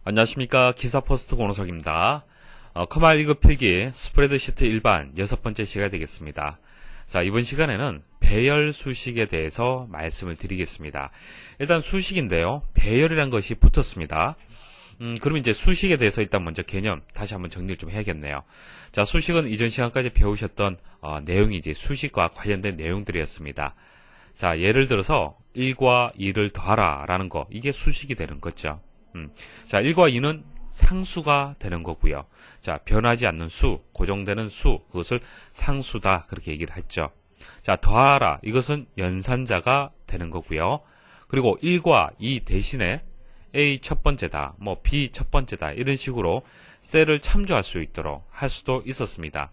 안녕하십니까. 기사포스트 권호석입니다. 커말 1급 필기 스프레드시트 일반 6번째 시간이 되겠습니다. 자, 이번 시간에는 배열 수식에 대해서 말씀을 드리겠습니다. 일단 수식인데요. 배열이란 것이 붙었습니다. 그럼 이제 수식에 대해서 일단 먼저 개념 다시 한번 정리를 좀 해야겠네요. 자, 수식은 이전 시간까지 배우셨던 내용이지 수식과 관련된 내용들이었습니다. 자, 예를 들어서 1과 2를 더하라 라는 거, 이게 수식이 되는 거죠. 자, 1과 2는 상수가 되는 거고요. 자, 변하지 않는 수, 고정되는 수, 그것을 상수다, 그렇게 얘기를 했죠. 자, 더하라, 이것은 연산자가 되는 거고요. 그리고 1과 2 대신에 A 첫 번째다, 뭐 B 첫 번째다, 이런 식으로 셀을 참조할 수 있도록 할 수도 있었습니다.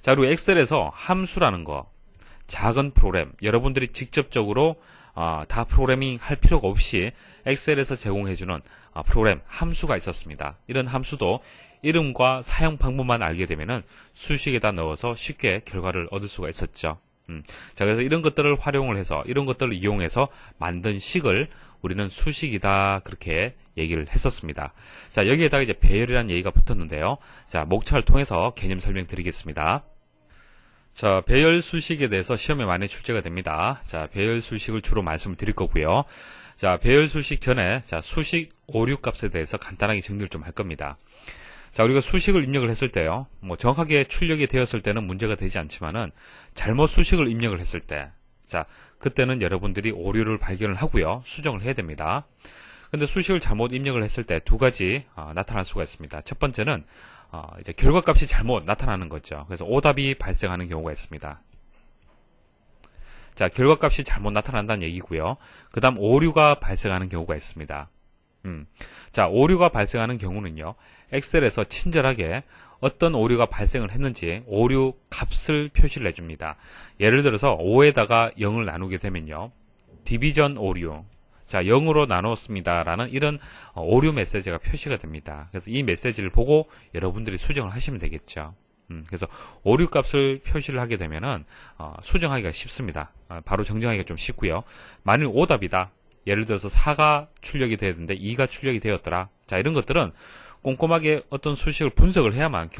자, 그리고 엑셀에서 함수라는 거, 작은 프로그램, 여러분들이 직접적으로 다 프로그래밍 할 필요가 없이 엑셀에서 제공해주는 프로그램 함수가 있었습니다. 이런 함수도 이름과 사용 방법만 알게 되면은 수식에다 넣어서 쉽게 결과를 얻을 수가 있었죠. 자, 그래서 이런 것들을 활용을 해서, 이런 것들을 이용해서 만든 식을 우리는 수식이다, 그렇게 얘기를 했었습니다. 자, 여기에다가 이제 배열이라는 얘기가 붙었는데요. 자, 목차를 통해서 개념 설명드리겠습니다. 자, 배열 수식에 대해서 시험에 많이 출제가 됩니다. 자, 배열 수식을 주로 말씀을 드릴 거고요. 자, 배열 수식 전에 수식 오류 값에 대해서 간단하게 정리를 좀 할 겁니다. 자, 우리가 수식을 입력을 했을 때요, 뭐 정확하게 출력이 되었을 때는 문제가 되지 않지만은 잘못 수식을 입력을 했을 때, 자, 그때는 여러분들이 오류를 발견을 하고요, 수정을 해야 됩니다. 근데 수식을 잘못 입력을 했을 때 두 가지 나타날 수가 있습니다. 첫 번째는 이제 결과값이 잘못 나타나는 거죠. 그래서 오답이 발생하는 경우가 있습니다. 자, 결과값이 잘못 나타난다는 얘기고요. 그 다음 오류가 발생하는 경우가 있습니다. 자, 오류가 발생하는 경우는요, 엑셀에서 친절하게 어떤 오류가 발생을 했는지 오류 값을 표시를 해줍니다. 예를 들어서 5에다가 0을 나누게 되면요, 디비전 오류, 자, 0으로 나눴습니다 라는 이런 오류 메시지가 표시가 됩니다. 그래서 이 메시지를 보고 여러분들이 수정을 하시면 되겠죠. 그래서 오류 값을 표시를 하게 되면은 수정하기가 쉽습니다. 바로 정정하기가 좀 쉽고요. 만일 오답이다, 예를 들어서 4가 출력이 되어야 되는데 2가 출력이 되었더라, 자, 이런 것들은 꼼꼼하게 어떤 수식을 분석을 해야만,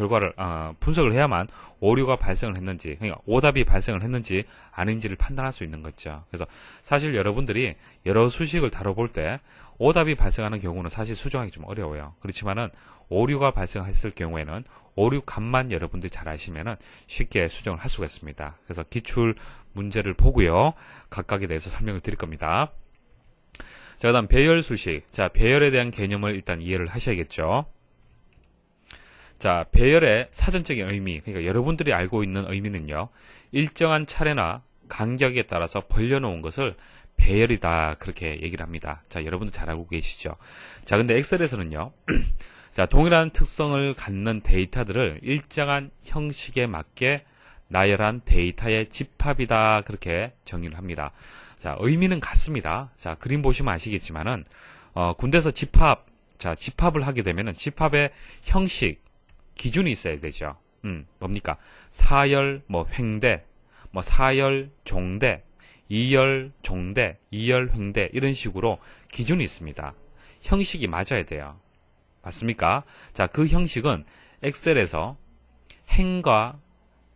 분석을 해야만 오류가 발생을 했는지, 그러니까 오답이 발생을 했는지 아닌지를 판단할 수 있는 거죠. 그래서 사실 여러분들이 여러 수식을 다뤄볼 때 오답이 발생하는 경우는 사실 수정하기 좀 어려워요. 그렇지만은 오류가 발생했을 경우에는 오류 값만 여러분들이 잘 아시면은 쉽게 수정을 할 수가 있습니다. 그래서 기출 문제를 보고요, 각각에 대해서 설명을 드릴 겁니다. 자, 그다음 배열 수식. 자, 배열에 대한 개념을 일단 이해를 하셔야겠죠. 자, 배열의 사전적인 의미, 그러니까 여러분들이 알고 있는 의미는요, 일정한 차례나 간격에 따라서 벌려놓은 것을 배열이다, 그렇게 얘기를 합니다. 자, 여러분들 잘 알고 계시죠. 자, 근데 엑셀에서는요, 자, 동일한 특성을 갖는 데이터들을 일정한 형식에 맞게 나열한 데이터의 집합이다, 그렇게 정의를 합니다. 자, 의미는 같습니다. 자, 그림 보시면 아시겠지만은 군대에서 집합을 하게 되면은 집합의 형식, 기준이 있어야 되죠. 뭡니까? 사열, 뭐 횡대, 뭐 사열 종대, 이열 종대, 이열 횡대, 이런 식으로 기준이 있습니다. 형식이 맞아야 돼요. 맞습니까? 자, 그 형식은 엑셀에서 행과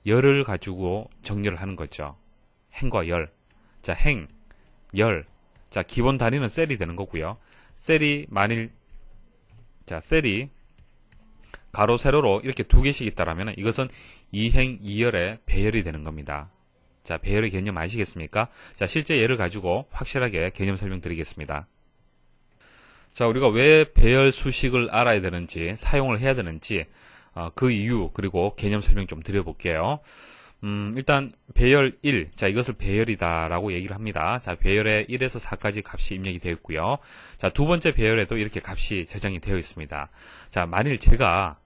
열을 가지고 정렬을 하는 거죠. 행과 열. 자, 행, 열. 자, 기본 단위는 셀이 되는 거고요. 셀이 만일, 자, 셀이 가로, 세로로 이렇게 두 개씩 있다라면 이것은 이행, 이열의 배열이 되는 겁니다. 자, 배열의 개념 아시겠습니까? 자, 실제 예를 가지고 확실하게 개념 설명드리겠습니다. 자, 우리가 왜 배열 수식을 알아야 되는지, 사용을 해야 되는지, 그 이유, 그리고 개념 설명 좀 드려볼게요. 일단 배열 1, 자, 이것을 배열이다 라고 얘기를 합니다. 자, 배열에 1에서 4까지 값이 입력이 되어 있고요. 자, 두 번째 배열에도 이렇게 값이 저장이 되어 있습니다. 자, 만일 제가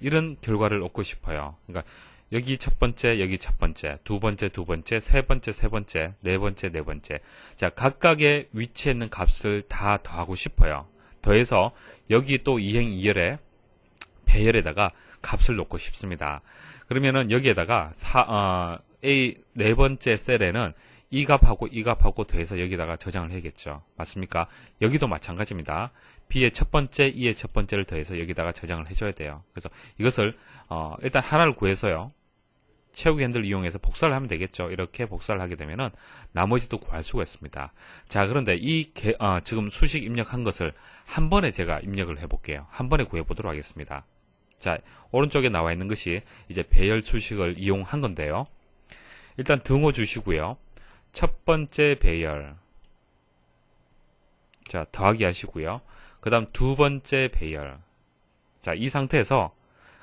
이런 결과를 얻고 싶어요. 그러니까 여기 첫 번째, 여기 첫 번째, 두 번째, 두 번째, 세 번째, 세 번째, 네 번째, 네 번째. 자, 각각의 위치에 있는 값을 다 더하고 싶어요. 더해서 여기 또 이행 2열의 배열에다가 값을 놓고 싶습니다. 그러면은 여기에다가 A 네 번째 셀에는 이 값하고 이 값하고 더해서 여기다가 저장을 해야겠죠. 맞습니까? 여기도 마찬가지입니다. b의 첫 번째, e의 첫 번째를 더해서 여기다가 저장을 해줘야 돼요. 그래서 이것을 일단 하나를 구해서요. 채우기 핸들을 이용해서 복사를 하면 되겠죠. 이렇게 복사를 하게 되면은 나머지도 구할 수가 있습니다. 자, 그런데 지금 수식 입력한 것을 한 번에 제가 입력을 해볼게요. 한 번에 구해보도록 하겠습니다. 자, 오른쪽에 나와 있는 것이 이제 배열 수식을 이용한 건데요. 일단 등호 주시고요. 첫 번째 배열. 자, 더하기 하시고요. 그 다음 두 번째 배열. 자, 이 상태에서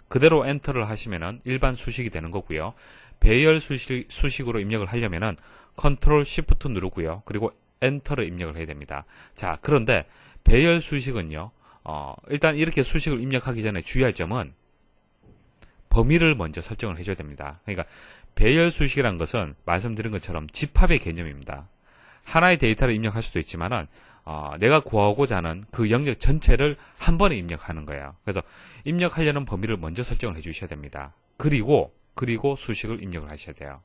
그대로 엔터를 하시면은 일반 수식이 되는 거고요. 배열 수식으로 입력을 하려면은 컨트롤 시프트 누르고요. 그리고 엔터를 입력을 해야 됩니다. 자, 그런데 배열 수식은요. 일단 이렇게 수식을 입력하기 전에 주의할 점은 범위를 먼저 설정을 해줘야 됩니다. 그러니까 배열 수식이라는 것은 말씀드린 것처럼 집합의 개념입니다. 하나의 데이터를 입력할 수도 있지만은 내가 구하고자 하는 그 영역 전체를 한 번에 입력하는 거예요. 그래서 입력하려는 범위를 먼저 설정을 해 주셔야 됩니다. 그리고 수식을 입력을 하셔야 돼요.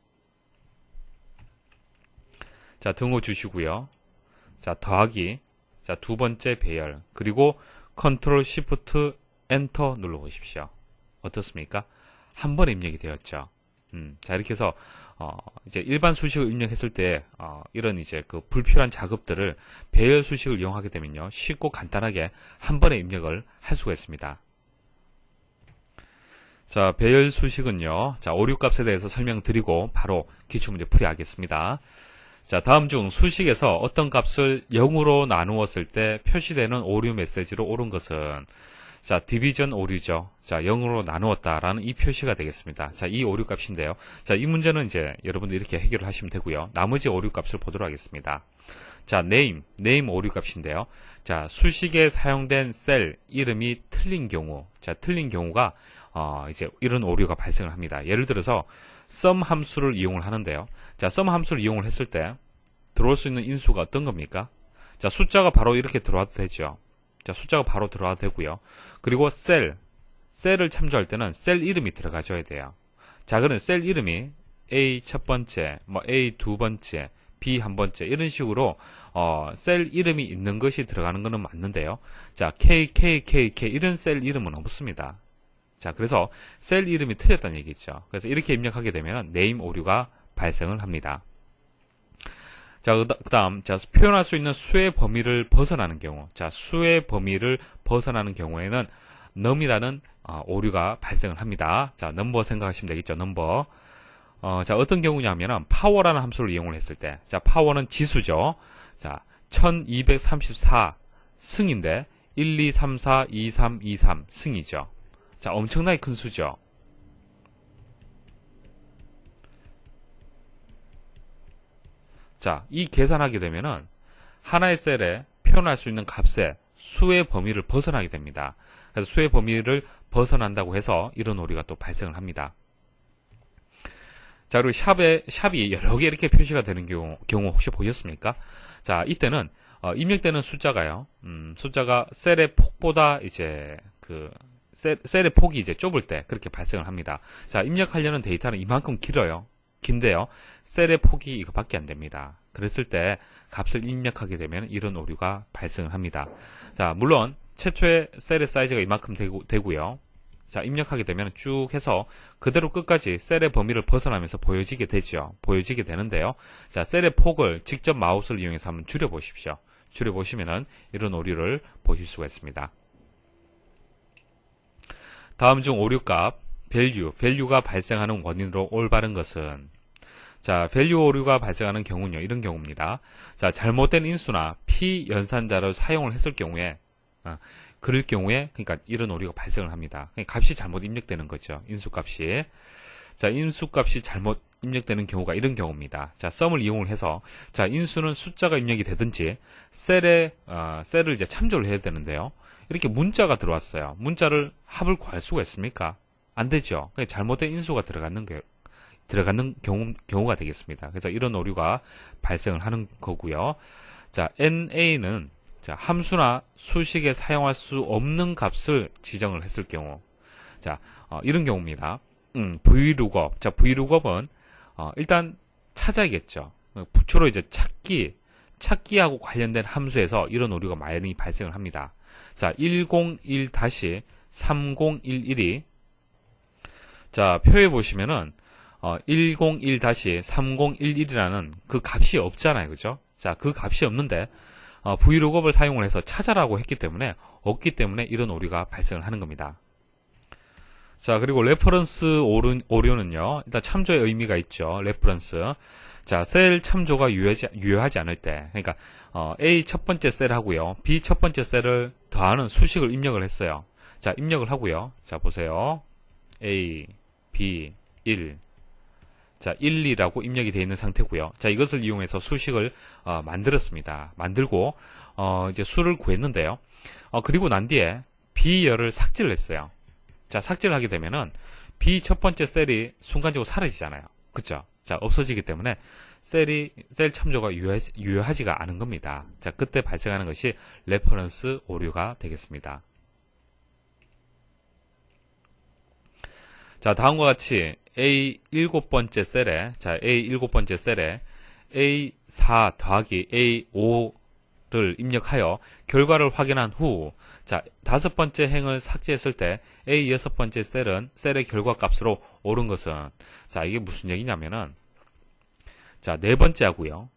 자, 등호 주시고요. 자, 더하기. 자, 두 번째 배열. 그리고 컨트롤 시프트 엔터 눌러 보십시오. 어떻습니까? 한 번에 입력이 되었죠. 자, 이렇게 해서 이제 일반 수식을 입력했을 때 이런 이제 그 불필요한 작업들을 배열 수식을 이용하게 되면요, 쉽고 간단하게 한 번에 입력을 할 수가 있습니다. 자, 배열 수식은요, 자, 오류 값에 대해서 설명드리고 바로 기출문제 풀이하겠습니다. 자, 다음 중 수식에서 어떤 값을 0으로 나누었을 때 표시되는 오류 메시지로 옳은 것은, 자, 디비전 오류죠. 자, 0으로 나누었다라는 이 표시가 되겠습니다. 자, 이 오류 값인데요. 자, 이 문제는 이제 여러분들 이렇게 해결을 하시면 되고요. 나머지 오류 값을 보도록 하겠습니다. 자, name 오류 값인데요. 자, 수식에 사용된 셀 이름이 틀린 경우, 자, 틀린 경우가 이제 이런 오류가 발생을 합니다. 예를 들어서 sum 함수를 이용을 하는데요. 자, sum 함수를 이용을 했을 때 들어올 수 있는 인수가 어떤 겁니까? 자, 숫자가 바로 이렇게 들어와도 되죠. 자, 숫자가 바로 들어와도 되고요. 그리고 셀을 참조할 때는 셀 이름이 들어가줘야 돼요. 자, 그럼 셀 이름이 A 첫 번째, 뭐 A 두 번째, B 한 번째 이런 식으로 셀 이름이 있는 것이 들어가는 것은 맞는데요. 자, K 이런 셀 이름은 없습니다. 자, 그래서 셀 이름이 틀렸다는 얘기죠. 그래서 이렇게 입력하게 되면 네임 오류가 발생을 합니다. 자, 그 다음, 자, 표현할 수 있는 수의 범위를 벗어나는 경우. 자, 수의 범위를 벗어나는 경우에는 num이라는 오류가 발생을 합니다. 자, number 생각하시면 되겠죠. number. 자, 어떤 경우냐면은 power라는 함수를 이용을 했을 때. 자, power는 지수죠. 자, 1234 승인데 1, 2, 3, 4, 2, 3, 2, 3 승이죠. 자, 엄청나게 큰 수죠. 자, 이 계산하게 되면은 하나의 셀에 표현할 수 있는 값의 수의 범위를 벗어나게 됩니다. 그래서 수의 범위를 벗어난다고 해서 이런 오류가 또 발생을 합니다. 자, 그리고 샵이 여러 개 이렇게 표시가 되는 경우 혹시 보셨습니까? 자, 이때는 입력되는 숫자가요. 숫자가 셀의 폭보다 이제 셀의 폭이 이제 좁을 때 그렇게 발생을 합니다. 자, 입력하려는 데이터는 이만큼 길어요. 긴데요. 셀의 폭이 이거밖에 안 됩니다. 그랬을 때 값을 입력하게 되면 이런 오류가 발생을 합니다. 자, 물론 최초의 셀의 사이즈가 이만큼 되고요. 자, 입력하게 되면 쭉 해서 그대로 끝까지 셀의 범위를 벗어나면서 보여지게 되죠. 보여지게 되는데요. 자, 셀의 폭을 직접 마우스를 이용해서 한번 줄여보십시오. 줄여보시면은 이런 오류를 보실 수가 있습니다. 다음 중 오류값 value가 발생하는 원인으로 올바른 것은, 자, value 오류가 발생하는 경우는요, 이런 경우입니다. 자, 잘못된 인수나 p 연산자를 사용을 했을 경우에, 그럴 경우에, 그러니까 이런 오류가 발생을 합니다. 그러니까 값이 잘못 입력되는 거죠. 인수값이. 자, 인수값이 잘못 입력되는 경우가 이런 경우입니다. 자, sum을 이용을 해서, 자, 인수는 숫자가 입력이 되든지, 셀을 이제 참조를 해야 되는데요. 이렇게 문자가 들어왔어요. 문자를 합을 구할 수가 있습니까? 안 되죠. 잘못된 인수가 들어가는 경우가 되겠습니다. 그래서 이런 오류가 발생을 하는 거고요. 자, NA는 자, 함수나 수식에 사용할 수 없는 값을 지정을 했을 경우. 자, 이런 경우입니다. VLOOKUP. 자, VLOOKUP은 일단 찾아야겠죠. 주로 이제 찾기하고 관련된 함수에서 이런 오류가 많이 발생을 합니다. 자, 101-3011이 자, 표에 보시면은 101-3011이라는 그 값이 없잖아요. 그죠? 자, 그 값이 없는데 vlookup을 사용을 해서 찾아라고 했기 때문에 없기 때문에 이런 오류가 발생을 하는 겁니다. 자, 그리고 레퍼런스 오류는요. 일단 참조의 의미가 있죠. 레퍼런스. 자, 셀 참조가 유효하지 않을 때, 그러니까 A 첫 번째 셀하고요, B 첫 번째 셀을 더하는 수식을 입력을 했어요. 자, 입력을 하고요. 자, 보세요. A, B, 1. 자, 1, 2라고 입력이 되어 있는 상태고요. 자, 이것을 이용해서 수식을 만들었습니다. 만들고 이제 수를 구했는데요. 그리고 난 뒤에 B열을 삭제를 했어요. 자, 삭제를 하게 되면은 B 첫 번째 셀이 순간적으로 사라지잖아요. 그쵸? 자, 없어지기 때문에 셀 참조가 유효하지가 않은 겁니다. 자, 그때 발생하는 것이 레퍼런스 오류가 되겠습니다. 자, 다음과 같이 A 7번째 셀에, 자, A 7번째 셀에 A4 더하기 A5를 입력하여 결과를 확인한 후, 자, 5번째 행을 삭제했을 때 A 6번째 셀의 결과 값으로 옳은 것은, 자, 이게 무슨 얘기냐면은, 자, 4번째 하고요,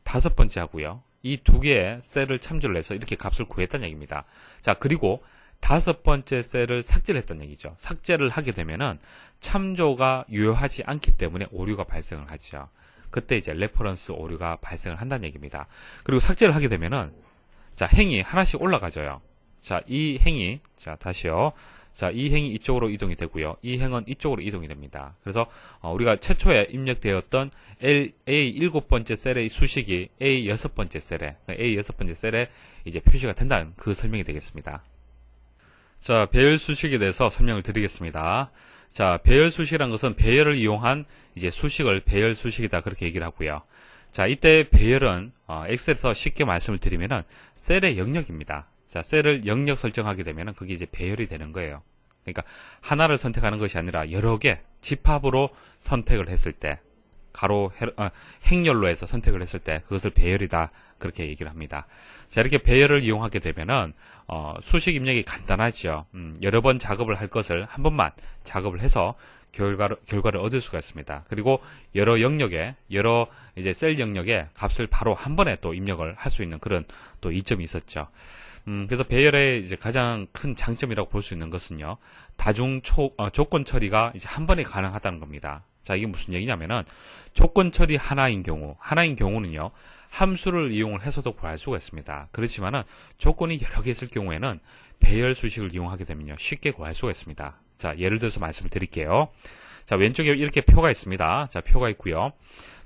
5번째 하고요, 이 두 개의 셀을 참조를 해서 이렇게 값을 구했다는 얘기입니다. 자, 그리고 5번째 셀을 삭제를 했다는 얘기죠. 삭제를 하게 되면은 참조가 유효하지 않기 때문에 오류가 발생을 하죠. 그때 이제 레퍼런스 오류가 발생을 한다는 얘기입니다. 그리고 삭제를 하게 되면은, 자, 행이 하나씩 올라가져요. 자, 이 행이, 자, 다시요. 자, 이 행이 이쪽으로 이동이 되고요. 이 행은 이쪽으로 이동이 됩니다. 그래서 우리가 최초에 입력되었던 A 7번째 셀의 수식이 A 6번째 셀에 이제 표시가 된다는 그 설명이 되겠습니다. 자, 배열 수식에 대해서 설명을 드리겠습니다. 자, 배열 수식이란 것은 배열을 이용한 이제 수식을 배열 수식이다, 그렇게 얘기를 하고요. 자, 이때 배열은 엑셀에서 쉽게 말씀을 드리면은 셀의 영역입니다. 자, 셀을 영역 설정하게 되면은 그게 이제 배열이 되는 거예요. 그러니까 하나를 선택하는 것이 아니라 여러 개 집합으로 선택을 했을 때, 행렬로 해서 선택을 했을 때 그것을 배열이다, 그렇게 얘기를 합니다. 자, 이렇게 배열을 이용하게 되면은 수식 입력이 간단하죠. 여러 번 작업을 할 것을 한 번만 작업을 해서 결과를 얻을 수가 있습니다. 그리고 여러 이제 셀 영역에 값을 바로 한 번에 또 입력을 할 수 있는 그런 또 이점이 있었죠. 그래서 배열의 이제 가장 큰 장점이라고 볼 수 있는 것은요, 조건 처리가 이제 한 번에 가능하다는 겁니다. 자, 이게 무슨 얘기냐면은, 조건 처리 하나인 경우는요, 함수를 이용을 해서도 구할 수가 있습니다. 그렇지만은, 조건이 여러 개 있을 경우에는 배열 수식을 이용하게 되면요, 쉽게 구할 수가 있습니다. 자, 예를 들어서 말씀을 드릴게요. 자, 왼쪽에 이렇게 표가 있습니다. 자, 표가 있고요.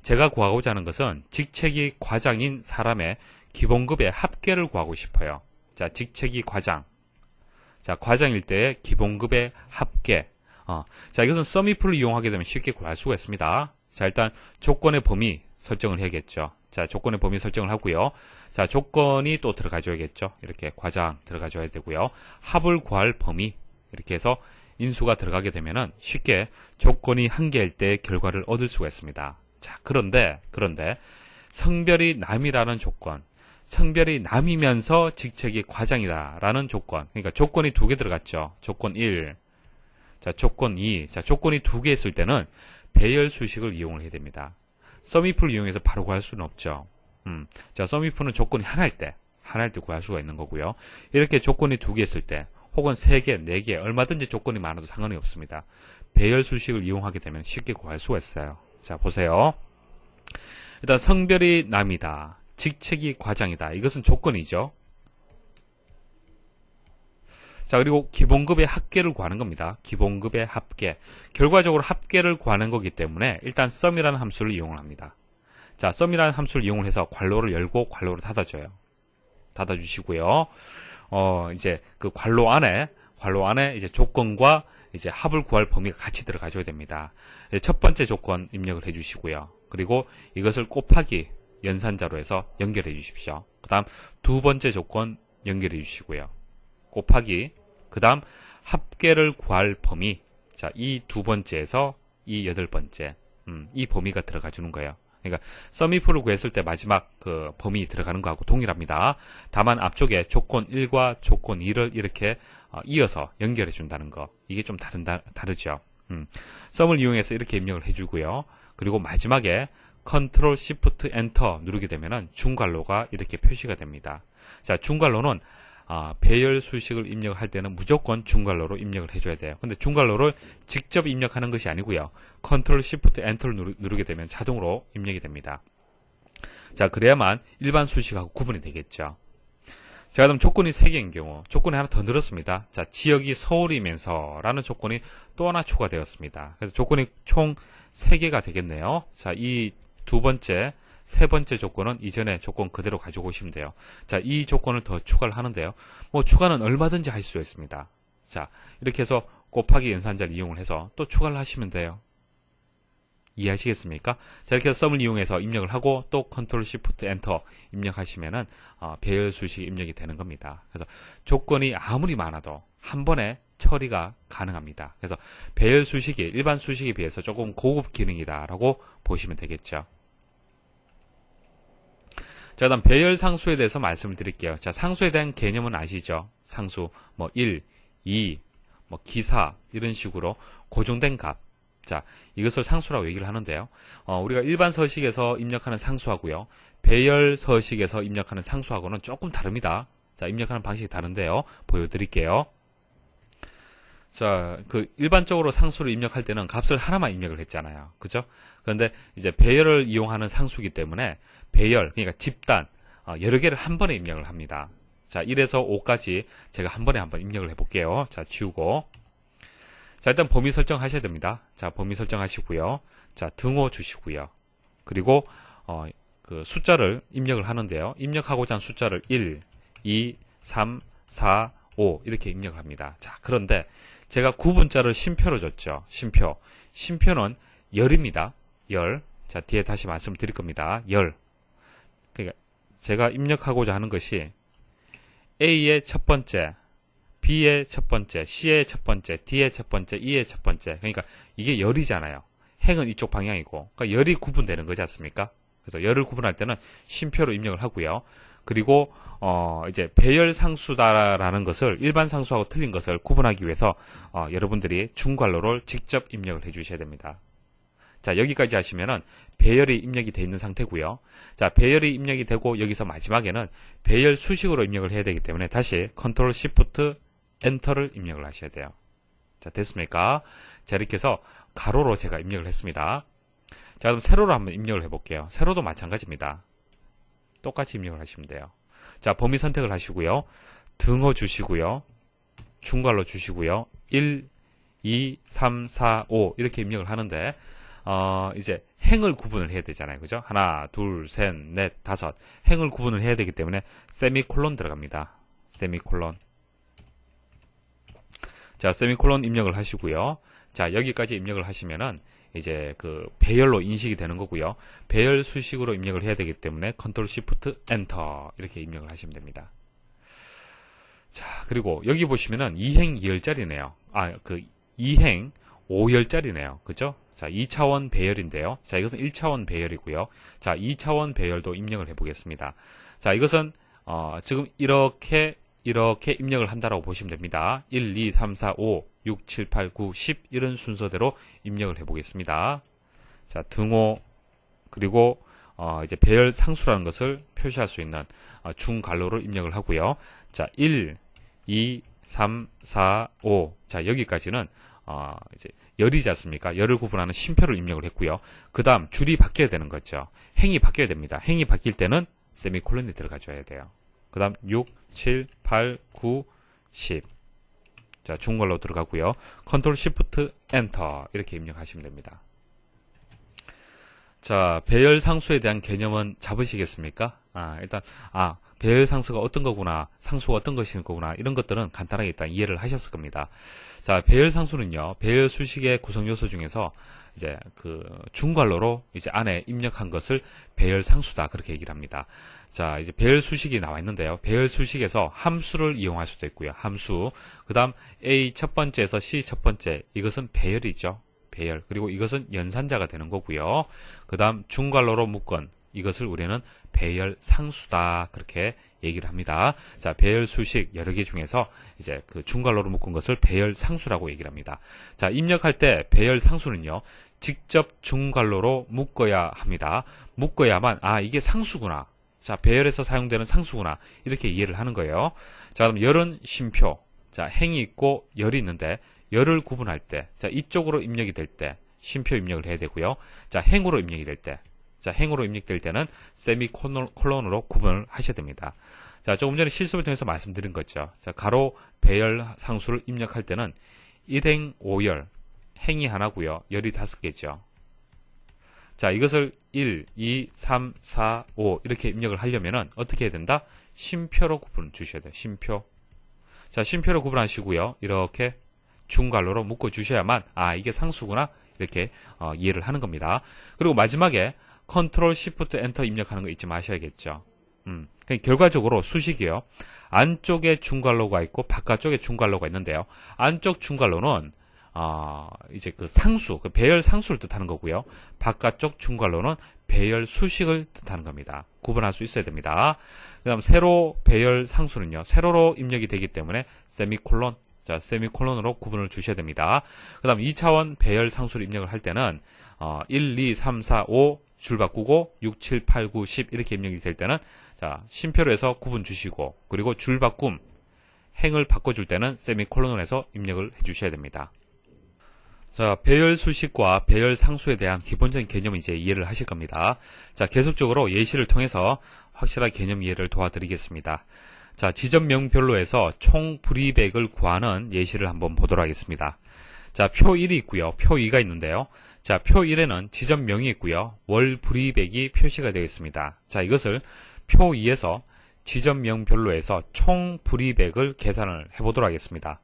제가 구하고자 하는 것은 직책이 과장인 사람의 기본급의 합계를 구하고 싶어요. 자, 직책이 과장. 자, 과장일 때의 기본급의 합계. 자, 이것은 썸이프를 이용하게 되면 쉽게 구할 수가 있습니다. 자, 일단 조건의 범위 설정을 해야겠죠. 자, 조건의 범위 설정을 하고요. 자, 조건이 또 들어가줘야겠죠. 이렇게 과장 들어가줘야 되고요. 합을 구할 범위, 이렇게 해서 인수가 들어가게 되면은 쉽게 조건이 한 개일 때 결과를 얻을 수가 있습니다. 자, 그런데 성별이 남이라는 조건, 성별이 남이면서 직책이 과장이다라는 조건, 그러니까 조건이 두 개 들어갔죠. 조건 1, 자, 조건 2, 자, 조건이 두 개 있을 때는 배열 수식을 이용을 해야 됩니다. 썸이프를 이용해서 바로 구할 수는 없죠. 자, 썸이프는 조건이 하나일 때 구할 수가 있는 거고요. 이렇게 조건이 두 개 있을 때, 혹은 3개, 4개, 얼마든지 조건이 많아도 상관이 없습니다. 배열 수식을 이용하게 되면 쉽게 구할 수가 있어요. 자, 보세요. 일단 성별이 남이다, 직책이 과장이다, 이것은 조건이죠. 자, 그리고 기본급의 합계를 구하는 겁니다. 기본급의 합계. 결과적으로 합계를 구하는 거기 때문에 일단 sum이라는 함수를 이용을 합니다. 자, sum이라는 함수를 이용을 해서 괄호를 열고 괄호를 닫아줘요. 닫아주시고요. 이제 그 괄호 안에 이제 조건과 이제 합을 구할 범위가 같이 들어가줘야 됩니다. 첫 번째 조건 입력을 해주시고요. 그리고 이것을 곱하기 연산자로 해서 연결해 주십시오. 그 다음 두 번째 조건 연결해 주시고요. 곱하기, 그 다음 합계를 구할 범위, 자, 이 두 번째에서 이 8번째, 이 범위가 들어가 주는 거예요. 그러니까 썸if를 구했을 때 마지막 그 범위 들어가는 거하고 동일합니다. 다만 앞쪽에 조건 1과 조건 2를 이렇게 이어서 연결해 준다는 거. 이게 좀 다르죠. 썸을 이용해서 이렇게 입력을 해주고요. 그리고 마지막에 Ctrl Shift Enter 누르게 되면은 중괄호가 이렇게 표시가 됩니다. 자, 중괄호는 배열 수식을 입력할 때는 무조건 중괄호로 입력을 해줘야 돼요. 근데 중괄호를 직접 입력하는 것이 아니고요. Ctrl Shift Enter를 누르게 되면 자동으로 입력이 됩니다. 자, 그래야만 일반 수식하고 구분이 되겠죠. 자, 그럼 조건이 3개인 경우 조건이 하나 더 늘었습니다. 자, 지역이 서울이면서 라는 조건이 또 하나 추가되었습니다. 그래서 조건이 총 3개가 되겠네요. 자, 이 두 번째, 세 번째 조건은 이전에 조건 그대로 가지고 오시면 돼요. 자, 이 조건을 더 추가를 하는데요. 뭐 추가는 얼마든지 할 수 있습니다. 자, 이렇게 해서 곱하기 연산자를 이용을 해서 또 추가를 하시면 돼요. 이해하시겠습니까? 자, 이렇게 해서 썸을 이용해서 입력을 하고 또 Ctrl Shift Enter 입력하시면은 배열 수식이 입력이 되는 겁니다. 그래서 조건이 아무리 많아도 한 번에 처리가 가능합니다. 그래서 배열 수식이 일반 수식에 비해서 조금 고급 기능이다라고 보시면 되겠죠. 자, 다음 배열 상수에 대해서 말씀을 드릴게요. 자, 상수에 대한 개념은 아시죠? 상수, 뭐 1, 2, 뭐 기사 이런 식으로 고정된 값. 자, 이것을 상수라고 얘기를 하는데요. 우리가 일반 서식에서 입력하는 상수하고요. 배열 서식에서 입력하는 상수하고는 조금 다릅니다. 자, 입력하는 방식이 다른데요. 보여드릴게요. 자, 일반적으로 상수를 입력할 때는 값을 하나만 입력을 했잖아요. 그죠? 그런데 이제 배열을 이용하는 상수이기 때문에 배열, 그러니까 집단, 여러 개를 한 번에 입력을 합니다. 자, 1에서 5까지 제가 한 번에 한번 입력을 해볼게요. 자, 지우고. 자, 일단 범위 설정하셔야 됩니다. 자, 범위 설정하시고요. 자, 등호 주시고요. 그리고, 숫자를 입력을 하는데요. 입력하고자 한 숫자를 1, 2, 3, 4, 5 이렇게 입력을 합니다. 자, 그런데 제가 구분자를 쉼표로 줬죠. 쉼표. 쉼표는 열입니다. 열. 자, 뒤에 다시 말씀을 드릴 겁니다. 열. 그러니까 제가 입력하고자 하는 것이 A의 첫 번째, B의 첫 번째, C의 첫 번째, D의 첫 번째, E의 첫 번째. 그러니까 이게 열이잖아요. 행은 이쪽 방향이고. 그러니까 열이 구분되는 거지 않습니까? 그래서 열을 구분할 때는 쉼표로 입력을 하고요. 그리고 이제 배열 상수다라는 것을 일반 상수하고 틀린 것을 구분하기 위해서 여러분들이 중괄호를 직접 입력을 해 주셔야 됩니다. 자, 여기까지 하시면은 배열이 입력이 되어 있는 상태고요. 자, 배열이 입력이 되고 여기서 마지막에는 배열 수식으로 입력을 해야 되기 때문에 다시 Ctrl Shift Enter를 입력을 하셔야 돼요. 자, 됐습니까? 자, 이렇게 해서 가로로 제가 입력을 했습니다. 자, 그럼 세로로 한번 입력을 해볼게요. 세로도 마찬가지입니다. 똑같이 입력을 하시면 돼요. 자, 범위 선택을 하시고요. 등호 주시고요. 중괄호 주시고요. 1, 2, 3, 4, 5 이렇게 입력을 하는데 이제 행을 구분을 해야 되잖아요. 그죠? 하나, 둘, 셋, 넷, 다섯. 행을 구분을 해야 되기 때문에 세미콜론 들어갑니다. 세미콜론. 자, 세미콜론 입력을 하시고요. 자, 여기까지 입력을 하시면은 이제 배열로 인식이 되는 거고요. 배열 수식으로 입력을 해야 되기 때문에 Ctrl Shift Enter 이렇게 입력을 하시면 됩니다. 자, 그리고 여기 보시면은 2행 2열짜리네요. 2행 5열짜리네요. 그죠? 자, 2차원 배열인데요. 자, 이것은 1차원 배열이고요. 자, 2차원 배열도 입력을 해보겠습니다. 자, 이것은 지금 이렇게 입력을 한다라고 보시면 됩니다. 1, 2, 3, 4, 5, 6, 7, 8, 9, 10 이런 순서대로 입력을 해보겠습니다. 자, 등호 그리고 이제 배열 상수라는 것을 표시할 수 있는 중괄호를 입력을 하고요. 자, 1, 2, 3, 4, 5. 자, 여기까지는 이제 열이지 않습니까? 열을 구분하는 쉼표를 입력을 했고요. 그 다음 줄이 바뀌어야 되는 거죠. 행이 바뀌어야 됩니다. 행이 바뀔 때는 세미콜론이 들어가줘야 돼요. 그 다음 6, 7, 8, 9, 10. 자, 중괄호 들어가고요. Ctrl Shift Enter 이렇게 입력하시면 됩니다. 자, 배열 상수에 대한 개념은 잡으시겠습니까? 일단 배열 상수가 어떤 거구나, 상수가 어떤 것인 거구나 이런 것들은 간단하게 일단 이해를 하셨을 겁니다. 자, 배열 상수는요, 배열 수식의 구성 요소 중에서 이제 중괄호로 이제 안에 입력한 것을 배열 상수다 그렇게 얘기를 합니다. 자, 이제 배열 수식이 나와 있는데요. 배열 수식에서 함수를 이용할 수도 있고요. 함수. 그다음 A 첫 번째에서 C 첫 번째 이것은 배열이죠. 배열, 그리고 이것은 연산자가 되는 거고요. 그 다음 중괄호로 묶은 이것을 우리는 배열 상수다, 그렇게 얘기를 합니다. 자, 배열 수식 여러 개 중에서 이제 그 중괄호로 묶은 것을 배열 상수라고 얘기를 합니다. 자, 입력할 때 배열 상수는요, 직접 중괄호로 묶어야 합니다. 묶어야만, 아, 이게 상수구나. 자, 배열에서 사용되는 상수구나. 이렇게 이해를 하는 거예요. 자, 그럼 열은 쉼표. 자, 행이 있고 열이 있는데, 열을 구분할 때, 자, 이쪽으로 입력이 될 때, 쉼표 입력을 해야 되고요. 자, 행으로 입력이 될 때, 자, 행으로 입력될 때는 세미콜론으로 구분을 하셔야 됩니다. 자, 조금 전에 실습을 통해서 말씀드린 거죠. 자, 가로 배열 상수를 입력할 때는 1행 5열, 행이 하나고요. 열이 5개죠. 자, 이것을 1, 2, 3, 4, 5 이렇게 입력을 하려면은 어떻게 해야 된다? 쉼표로 구분 주셔야 돼요. 쉼표. 자, 쉼표로 구분하시고요. 이렇게 중괄호로 묶어 주셔야만, 아, 이게 상수구나, 이렇게 이해를 하는 겁니다. 그리고 마지막에 컨트롤 시프트 엔터 입력하는 거 잊지 마셔야겠죠. 그러니까 결과적으로 수식이요, 안쪽에 중괄호가 있고 바깥쪽에 중괄호가 있는데요. 안쪽 중괄호는 이제 그 상수, 그 배열 상수를 뜻하는 거고요. 바깥쪽 중괄호는 배열 수식을 뜻하는 겁니다. 구분할 수 있어야 됩니다. 그 다음 세로 배열 상수는요, 세로로 입력이 되기 때문에 세미콜론, 자, 세미콜론으로 구분을 주셔야 됩니다. 그 다음 2차원 배열 상수를 입력을 할 때는 1, 2, 3, 4, 5 줄 바꾸고 6, 7, 8, 9, 10 이렇게 입력이 될 때는, 자, 쉼표로 해서 구분 주시고, 그리고 줄 바꿈, 행을 바꿔줄 때는 세미콜론을 해서 입력을 해주셔야 됩니다. 자, 배열 수식과 배열 상수에 대한 기본적인 개념을 이제 이해를 하실 겁니다. 자, 계속적으로 예시를 통해서 확실한 개념 이해를 도와드리겠습니다. 자, 지점명별로에서 총 불이백을 구하는 예시를 한번 보도록 하겠습니다. 자, 표 1이 있고요. 표 2가 있는데요. 자, 표 1에는 지점명이 있고요. 월 불이백이 표시가 되어 있습니다. 자, 이것을 표 2에서 지점명별로에서 총 불이백을 계산을 해보도록 하겠습니다.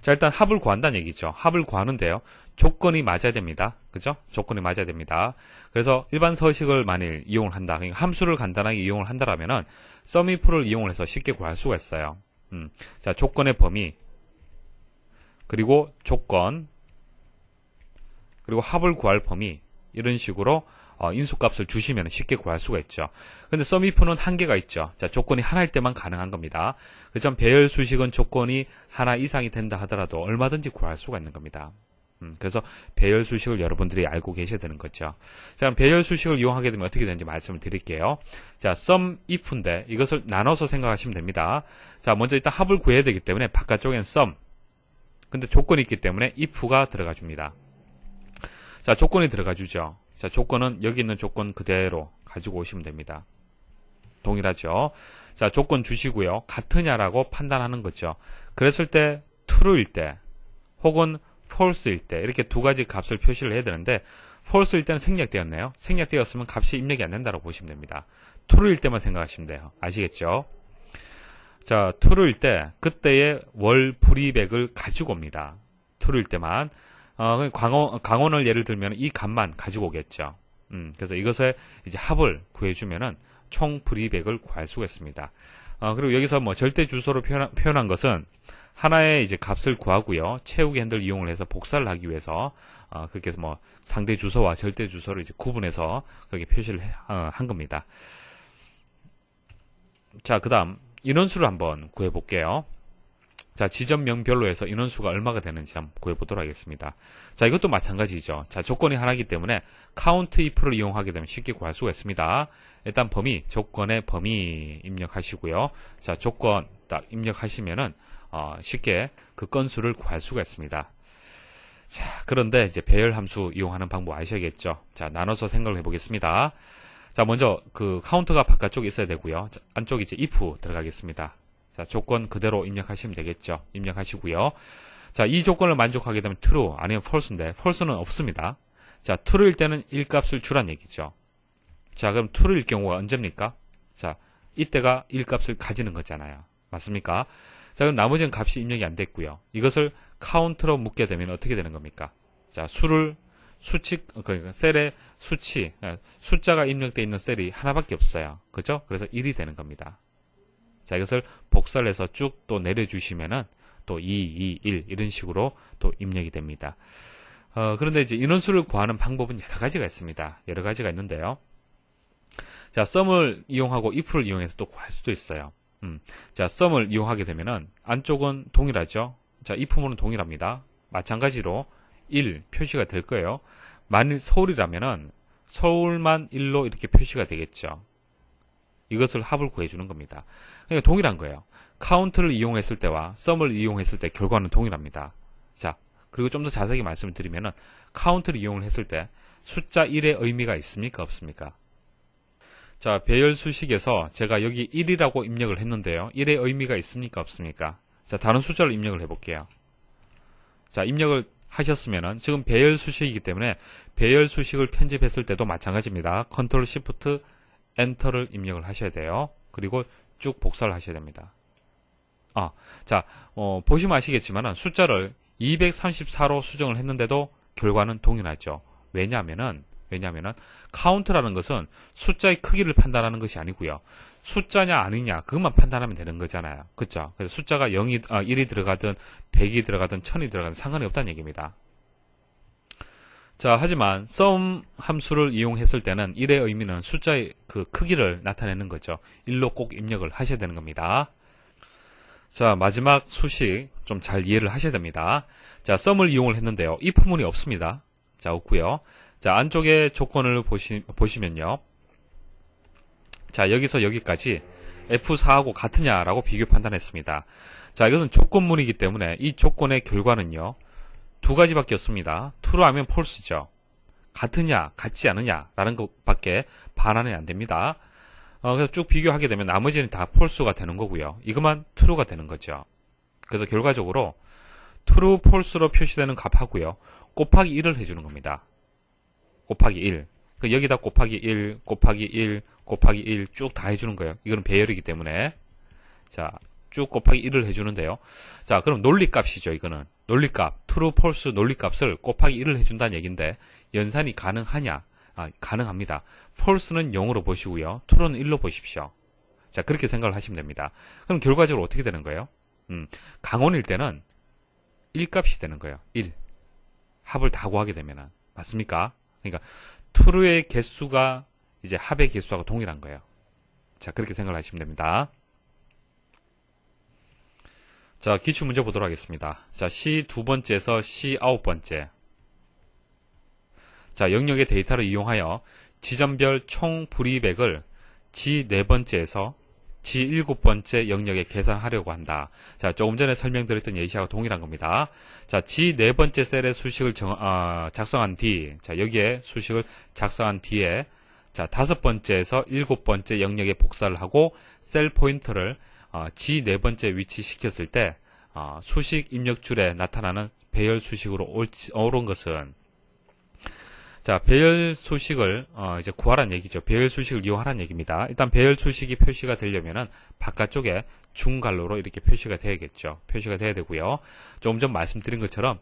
자, 일단 합을 구한다는 얘기죠. 합을 구하는데요, 조건이 맞아야 됩니다. 그죠? 조건이 맞아야 됩니다. 그래서 일반 서식을 만일 이용을 한다, 그러니까 함수를 간단하게 이용을 한다라면은 sumif를 이용을 해서 쉽게 구할 수가 있어요. 자, 조건의 범위, 그리고 조건, 그리고 합을 구할 범위, 이런 식으로 인수값을 주시면 쉽게 구할 수가 있죠. 근데 sumif는 한계가 있죠. 자, 조건이 하나일 때만 가능한 겁니다. 그점 배열 수식은 조건이 하나 이상이 된다 하더라도 얼마든지 구할 수가 있는 겁니다. 그래서 배열 수식을 여러분들이 알고 계셔야 되는 거죠. 자, 그럼 배열 수식을 이용하게 되면 어떻게 되는지 말씀을 드릴게요. 자, sumif인데 이것을 나눠서 생각하시면 됩니다. 자, 먼저 일단 합을 구해야 되기 때문에 바깥쪽엔 sum, 근데 조건이 있기 때문에 if가 들어가 줍니다. 자, 조건이 들어가 주죠. 자, 조건은 여기 있는 조건 그대로 가지고 오시면 됩니다. 동일하죠. 자, 조건 주시고요. 같으냐라고 판단하는 거죠. 그랬을 때 true일 때 혹은 false일 때 이렇게 두 가지 값을 표시를 해야 되는데, false일 때는 생략되었네요. 생략되었으면 값이 입력이 안 된다고 보시면 됩니다. true일 때만 생각하시면 돼요. 아시겠죠? 자, true일 때 그때의 월 불이백을 가지고 옵니다. true일 때만. 강원을 예를 들면 이 값만 가지고 오겠죠. 그래서 이것에 이제 합을 구해주면은 총 불이백을 구할 수가 있습니다. 그리고 여기서 뭐 절대 주소로 표현한 것은 하나의 이제 값을 구하고요. 채우기 핸들 이용을 해서 복사를 하기 위해서, 그렇게 해서 뭐 상대 주소와 절대 주소를 이제 구분해서 그렇게 표시를 한 겁니다. 자, 그 다음 인원수를 한번 구해 볼게요. 자, 지점명별로 해서 인원수가 얼마가 되는지 한번 구해보도록 하겠습니다. 자, 이것도 마찬가지죠. 자, 조건이 하나이기 때문에 count if를 이용하게 되면 쉽게 구할 수가 있습니다. 일단 범위, 조건의 범위 입력하시고요. 자, 조건 딱 입력하시면은 쉽게 그 건수를 구할 수가 있습니다. 자, 그런데 이제 배열 함수 이용하는 방법 아셔야겠죠. 자, 나눠서 생각을 해보겠습니다. 자, 먼저 그 카운트가 바깥쪽에 있어야 되고요. 자, 안쪽에 이제 if 들어가겠습니다. 자, 조건 그대로 입력하시면 되겠죠. 입력하시고요. 자, 이 조건을 만족하게 되면 true 아니면 false인데 false는 없습니다. 자, true일 때는 1값을 주란 얘기죠. 자, 그럼 true일 경우가 언제입니까? 자, 이때가 1값을 가지는 거잖아요. 맞습니까? 자, 그럼 나머지는 값이 입력이 안 됐고요. 이것을 count로 묶게 되면 어떻게 되는 겁니까? 자, 그러니까 셀의 수치, 숫자가 입력되어 있는 셀이 하나밖에 없어요. 그죠? 그래서 1이 되는 겁니다. 자, 이것을 복사를 해서 쭉 또 내려주시면은 또 2, 2, 1 이런 식으로 또 입력이 됩니다. 그런데 이제 인원수를 구하는 방법은 여러 가지가 있습니다. 여러 가지가 있는데요. 자, 썸을 이용하고 if를 이용해서 또 구할 수도 있어요. 자, 썸을 이용하게 되면은 안쪽은 동일하죠. 자, if문은 동일합니다. 마찬가지로 1 표시가 될 거예요. 만일 서울이라면은 서울만 1로 이렇게 표시가 되겠죠. 이것을 합을 구해주는 겁니다. 그러니까 동일한 거예요. 카운트를 이용했을 때와 썸을 이용했을 때 결과는 동일합니다. 자, 그리고 좀 더 자세히 말씀을 드리면은 카운트를 이용을 했을 때 숫자 1의 의미가 있습니까? 없습니까? 자, 배열 수식에서 제가 여기 1이라고 입력을 했는데요. 1의 의미가 있습니까? 없습니까? 자, 다른 숫자를 입력을 해볼게요. 자, 입력을 하셨으면은 지금 배열 수식이기 때문에 배열 수식을 편집했을 때도 마찬가지입니다. 컨트롤 시프트 엔터를 입력을 하셔야 돼요. 그리고 쭉 복사를 하셔야 됩니다. 자, 보시면 아시겠지만 숫자를 234로 수정을 했는데도 결과는 동일하죠. 왜냐하면은 카운트라는 것은 숫자의 크기를 판단하는 것이 아니고요. 숫자냐 아니냐 그것만 판단하면 되는 거잖아요. 그렇죠? 그래서 숫자가 1이 들어가든 100이 들어가든 1000이 들어가든 상관이 없다는 얘기입니다. 자, 하지만 sum 함수를 이용했을 때는 1의 의미는 숫자의 그 크기를 나타내는 거죠. 1로 꼭 입력을 하셔야 되는 겁니다. 자, 마지막 수식 좀 잘 이해를 하셔야 됩니다. 자, sum을 이용을 했는데요. if문이 없습니다. 자, 없고요. 자, 안쪽에 조건을 보시면요. 자, 여기서 여기까지 F4하고 같으냐라고 비교 판단했습니다. 자, 이것은 조건문이기 때문에 이 조건의 결과는요. 두 가지밖에 없습니다. true로 하면 false죠. 같으냐, 같지 않으냐 라는 것밖에 반환이 안 됩니다. 그래서 쭉 비교하게 되면 나머지는 다 false가 되는 거고요. 이것만 true가 되는 거죠. 그래서 결과적으로 true, false로 표시되는 값하고요. 곱하기 1을 해주는 겁니다. 곱하기 1. 여기다 곱하기 1, 곱하기 1, 곱하기 1 쭉 다 해주는 거예요. 이거는 배열이기 때문에. 자, 쭉 곱하기 1을 해주는데요. 자, 그럼 논리값이죠. 이거는. 논리값, true, false 논리값을 곱하기 1을 해준다는 얘기인데 연산이 가능하냐? 가능합니다. false는 0으로 보시고요. true는 1로 보십시오. 자, 그렇게 생각을 하시면 됩니다. 그럼 결과적으로 어떻게 되는 거예요? 강원일 때는 1값이 되는 거예요. 1. 합을 다 구하게 되면은. 맞습니까? 그러니까 true의 개수가 이제 합의 개수하고 동일한 거예요. 자, 그렇게 생각을 하시면 됩니다. 자, 기출문제 보도록 하겠습니다. 자, C 두 번째에서 C 아홉 번째. 자, 영역의 데이터를 이용하여 지점별 총 불이익을 G 네 번째에서 G 일곱 번째 영역에 계산하려고 한다. 자, 조금 전에 설명드렸던 예시하고 동일한 겁니다. 자, G 네 번째 셀의 수식을 작성한 뒤, 자, 여기에 수식을 작성한 뒤에, 자, 다섯 번째에서 일곱 번째 영역에 복사를 하고 셀 포인터를 G 네 번째 위치 시켰을 때, 수식 입력줄에 나타나는 배열 수식으로 옳은 것은, 자, 배열 수식을 이제 구하라는 얘기죠. 배열 수식을 이용하라는 얘기입니다. 일단 배열 수식이 표시가 되려면은 바깥쪽에 중갈로로 이렇게 표시가 돼야겠죠. 표시가 돼야 되고요. 조금 전 말씀드린 것처럼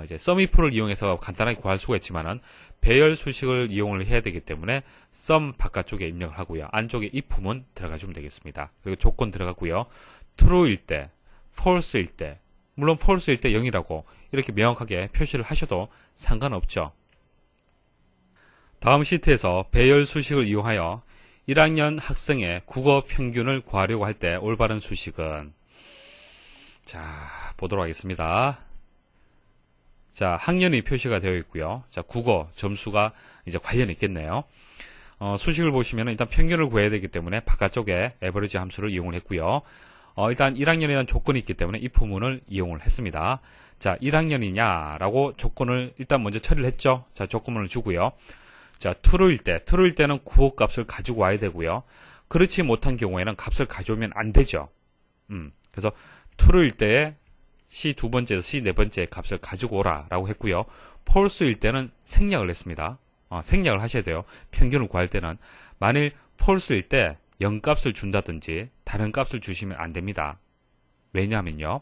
이제 sumif를 이용해서 간단하게 구할 수가 있지만은 배열 수식을 이용을 해야 되기 때문에 sum 바깥쪽에 입력을 하고요. 안쪽에 if문 들어가 주면 되겠습니다. 그리고 조건 들어가고요. true일 때, false일 때, 물론 false일 때 0이라고 이렇게 명확하게 표시를 하셔도 상관없죠. 다음 시트에서 배열 수식을 이용하여 1학년 학생의 국어 평균을 구하려고 할 때 올바른 수식은, 자, 보도록 하겠습니다. 자, 학년이 표시가 되어 있고요. 자, 국어 점수가 이제 관련이 있겠네요. 수식을 보시면 일단 평균을 구해야 되기 때문에 바깥쪽에 average 함수를 이용을 했고요. 일단 1학년이라는 조건이 있기 때문에 if문을 이용을 했습니다. 자, 1학년이냐라고 조건을 일단 먼저 처리를 했죠. 자, 조건문을 주고요. 자, true일 때는 구호 값을 가지고 와야 되고요. 그렇지 못한 경우에는 값을 가져오면 안 되죠. 그래서 true일 때에 C 두 번째에서 C 네 번째 값을 가지고 오라 라고 했고요. false일 때는 생략을 했습니다. 생략을 하셔야 돼요. 평균을 구할 때는. 만일 false일 때 0값을 준다든지 다른 값을 주시면 안 됩니다. 왜냐하면요.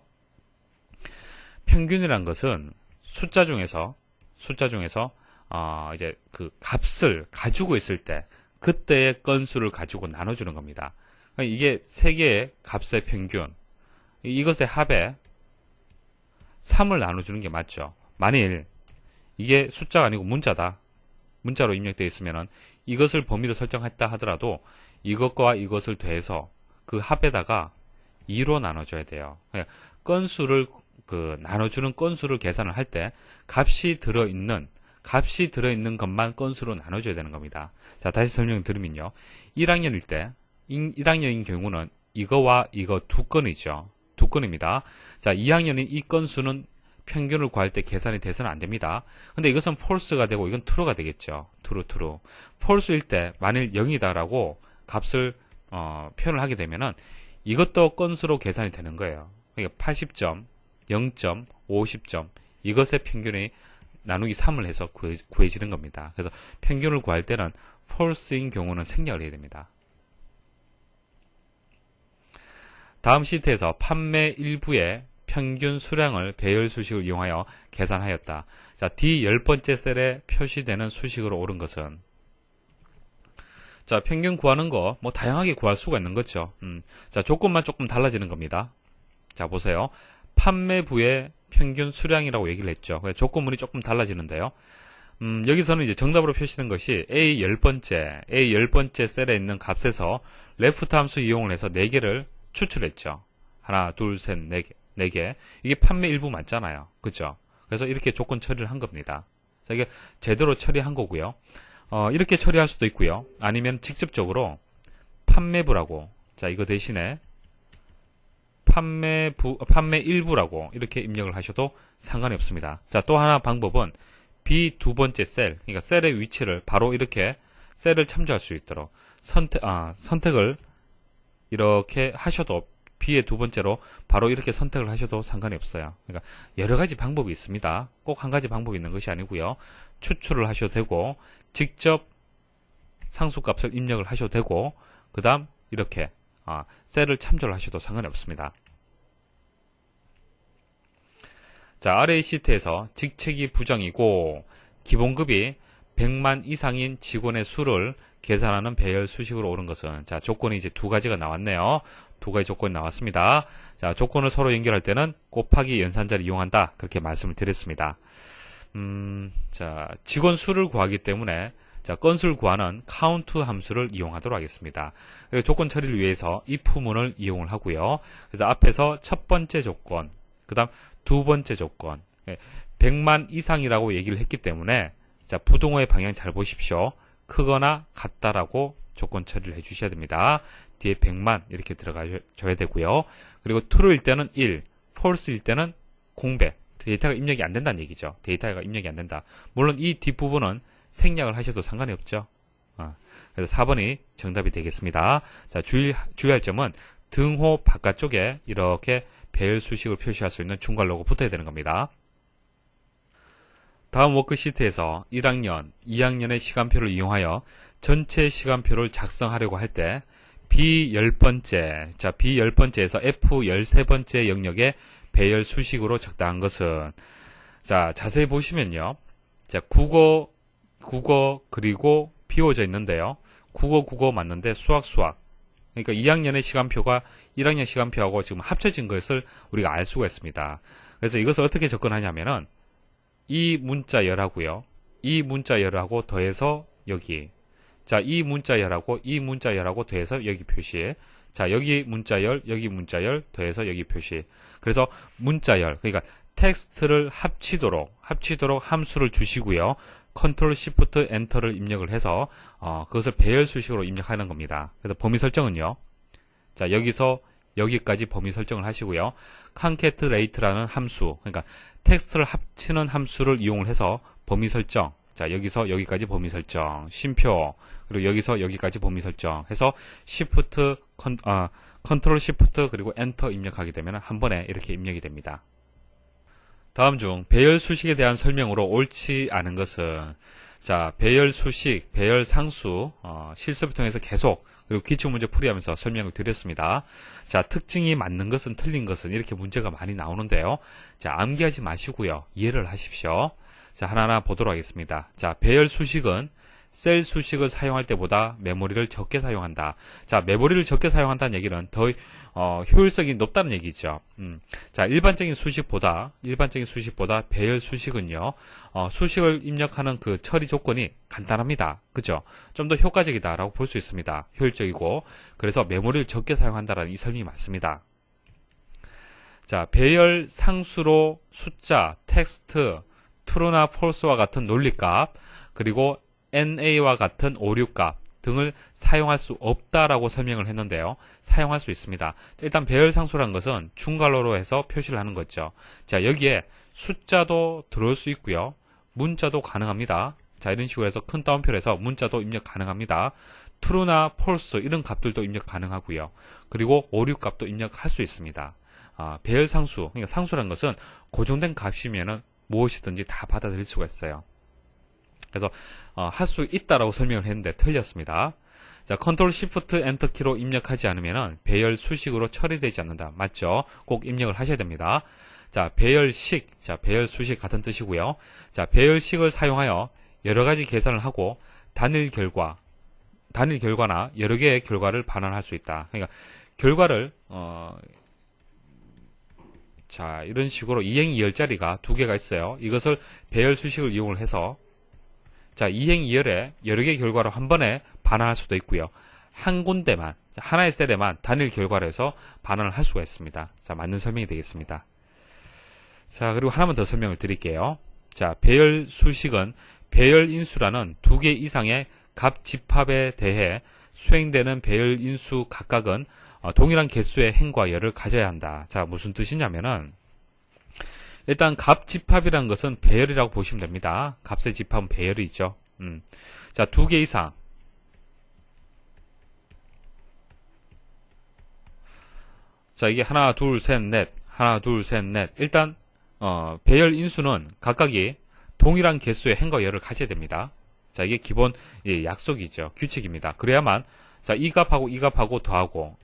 평균이란 것은 숫자 중에서 이제 그 값을 가지고 있을 때 그때의 건수를 가지고 나눠주는 겁니다. 그러니까 이게 세 개의 값의 평균, 이것의 합에 3을 나눠주는 게 맞죠. 만일 이게 숫자가 아니고 문자다. 문자로 입력되어 있으면은 이것을 범위로 설정했다 하더라도 이것과 이것을 더해서 그 합에다가 2로 나눠줘야 돼요. 건수를 나눠주는 건수를 계산을 할 때 값이 들어있는 것만 건수로 나눠줘야 되는 겁니다. 자, 다시 설명드리면요. 1학년인 경우는 이거와 이거 두 건이죠. 두 건입니다. 자, 2학년인 이 건수는 평균을 구할 때 계산이 돼서는 안 됩니다. 근데 이것은 false가 되고 이건 true가 되겠죠. true. false일 때 만일 0이다라고 값을 표현을 하게 되면은 이것도 건수로 계산이 되는 거예요. 그러니까 80점, 0점, 50점 이것의 평균이 나누기 3을 해서 구해지는 겁니다. 그래서 평균을 구할 때는 false인 경우는 생략을 해야 됩니다. 다음 시트에서 판매 일부의 평균 수량을 배열 수식을 이용하여 계산하였다. 자, D 10번째 셀에 표시되는 수식으로 옳은 것은 자, 평균 구하는 거 뭐 다양하게 구할 수가 있는 거죠. 자, 조건만 조금 달라지는 겁니다. 자, 보세요. 판매부의 평균 수량이라고 얘기를 했죠. 조건문이 조금 달라지는데요. 여기서는 이제 정답으로 표시된 것이 A 10번째 셀에 있는 값에서 레프트 함수 이용을 해서 4개를 추출했죠. 하나, 둘, 셋, 4개. 이게 판매 일부 맞잖아요. 그죠? 그래서 이렇게 조건 처리를 한 겁니다. 자, 이게 제대로 처리한 거고요. 이렇게 처리할 수도 있고요. 아니면 직접적으로 판매부라고, 자, 이거 대신에 판매 일부라고 이렇게 입력을 하셔도 상관이 없습니다. 자, 또 하나 방법은 B 2번째 셀, 그러니까 셀의 위치를 바로 이렇게 셀을 참조할 수 있도록 선택을 이렇게 하셔도 B의 2번째로 바로 이렇게 선택을 하셔도 상관이 없어요. 그러니까 여러 가지 방법이 있습니다. 꼭 한 가지 방법이 있는 것이 아니고요. 추출을 하셔도 되고 직접 상수값을 입력을 하셔도 되고 그 다음 이렇게 셀을 참조를 하셔도 상관이 없습니다. 자, 아래의 시트에서 직책이 부정이고 기본급이 100만 이상인 직원의 수를 계산하는 배열 수식으로 옳은 것은 자, 조건이 이제 두 가지가 나왔네요. 두 가지 조건이 나왔습니다. 자, 조건을 서로 연결할 때는 곱하기 연산자를 이용한다. 그렇게 말씀을 드렸습니다. 자, 직원 수를 구하기 때문에 자, 건수를 구하는 count 함수를 이용하도록 하겠습니다. 그리고 조건 처리를 위해서 if문을 이용을 하고요. 그래서 앞에서 첫 번째 조건, 그 다음 두 번째 조건, 100만 이상이라고 얘기를 했기 때문에 자, 부동어의 방향 잘 보십시오. 크거나 같다라고 조건 처리를 해주셔야 됩니다. 뒤에 100만 이렇게 들어가줘야 되고요. 그리고 true일 때는 1, false일 때는 공백, 데이터가 입력이 안 된다는 얘기죠. 데이터가 입력이 안 된다. 물론 이 뒷부분은 생략을 하셔도 상관이 없죠. 그래서 4번이 정답이 되겠습니다. 자, 주의할 점은 등호 바깥쪽에 이렇게 배열 수식을 표시할 수 있는 중괄 로고 붙어야 되는 겁니다. 다음 워크시트에서 1학년, 2학년의 시간표를 이용하여 전체 시간표를 작성하려고 할 때 B 10번째, 자, B 10번째에서 F 13번째 영역의 배열 수식으로 적당한 것은 자, 자세히 보시면요. 자, 국어 그리고 비워져 있는데요. 국어 맞는데 수학. 그러니까 2학년의 시간표가 1학년 시간표하고 지금 합쳐진 것을 우리가 알 수가 있습니다. 그래서 이것을 어떻게 접근하냐면은 이 문자열하고요. 이 문자열하고 더해서 여기. 자, 이 문자열하고 더해서 여기 표시. 자, 여기 문자열 더해서 여기 표시. 그래서 문자열, 그러니까 텍스트를 합치도록 함수를 주시고요. 컨트롤 시프트 엔터를 입력을 해서 그것을 배열 수식으로 입력하는 겁니다. 그래서 범위 설정은요. 자, 여기서 여기까지 범위 설정을 하시고요. concatenate라는 함수, 그러니까 텍스트를 합치는 함수를 이용을 해서 범위 설정. 자, 여기서 여기까지 범위 설정, 쉼표, 그리고 여기서 여기까지 범위 설정 해서 컨트롤 시프트 그리고 엔터 입력하게 되면 한 번에 이렇게 입력이 됩니다. 다음 중 배열 수식에 대한 설명으로 옳지 않은 것은 자, 배열 수식, 배열 상수 실습을 통해서 계속 그리고 기출문제 풀이하면서 설명을 드렸습니다. 자, 특징이 맞는 것은 틀린 것은 이렇게 문제가 많이 나오는데요. 자, 암기하지 마시고요. 이해를 하십시오. 자, 하나하나 보도록 하겠습니다. 자, 배열 수식은 셀 수식을 사용할 때보다 메모리를 적게 사용한다. 자, 메모리를 적게 사용한다는 얘기는 더 효율성이 높다는 얘기죠. 자, 일반적인 수식보다 배열 수식은요, 수식을 입력하는 그 처리 조건이 간단합니다. 그죠? 좀 더 효과적이다라고 볼 수 있습니다. 효율적이고, 그래서 메모리를 적게 사용한다라는 이 설명이 맞습니다. 자, 배열 상수로 숫자, 텍스트, true나 false와 같은 논리값, 그리고 NA와 같은 오류값 등을 사용할 수 없다라고 설명을 했는데요. 사용할 수 있습니다. 일단 배열 상수라는 것은 중괄호로 해서 표시를 하는 거죠. 자, 여기에 숫자도 들어올 수 있고요. 문자도 가능합니다. 자, 이런 식으로 해서 큰 따옴표로 해서 문자도 입력 가능합니다. true나 false 이런 값들도 입력 가능하고요. 그리고 오류값도 입력할 수 있습니다. 배열 상수, 그러니까 상수라는 것은 고정된 값이면은 무엇이든지 다 받아들일 수가 있어요. 그래서 할 수 있다라고 설명을 했는데 틀렸습니다. 자, 컨트롤 시프트 엔터 키로 입력하지 않으면은 배열 수식으로 처리되지 않는다. 맞죠? 꼭 입력을 하셔야 됩니다. 자, 배열식, 자, 배열 수식 같은 뜻이고요. 자, 배열식을 사용하여 여러 가지 계산을 하고 단일 결과나 여러 개의 결과를 반환할 수 있다. 그러니까 결과를 자, 이런 식으로 이행이열자리가 두 개가 있어요. 이것을 배열 수식을 이용을 해서 자, 이행이열에 여러 개의 결과로 한 번에 반환할 수도 있고요. 한 군데만, 하나의 셀에만 단일 결과로 해서 반환을 할 수가 있습니다. 자, 맞는 설명이 되겠습니다. 자, 그리고 하나만 더 설명을 드릴게요. 자, 배열 수식은 배열 인수라는 두 개 이상의 값 집합에 대해 수행되는 배열 인수 각각은 동일한 개수의 행과 열을 가져야 한다. 자, 무슨 뜻이냐면은 일단 값 집합이라는 것은 배열이라고 보시면 됩니다. 값의 집합은 배열이죠. 자, 두 개 이상. 자, 이게 하나, 둘, 셋, 넷. 일단 배열 인수는 각각이 동일한 개수의 행과 열을 가져야 됩니다. 자, 이게 기본 약속이죠. 규칙입니다. 그래야만 자, 이 값하고 이 값하고 더하고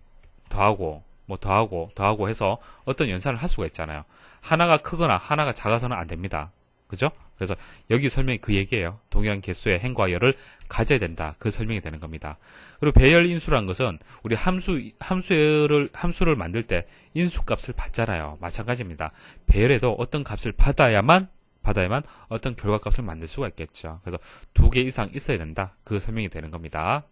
해서 어떤 연산을 할 수가 있잖아요. 하나가 크거나 하나가 작아서는 안 됩니다. 그죠? 그래서 여기 설명이 그 얘기예요. 동일한 개수의 행과 열을 가져야 된다. 그 설명이 되는 겁니다. 그리고 배열 인수라는 것은 우리 함수를 만들 때 인수값을 받잖아요. 마찬가지입니다. 배열에도 어떤 값을 받아야만 어떤 결과값을 만들 수가 있겠죠. 그래서 두 개 이상 있어야 된다. 그 설명이 되는 겁니다.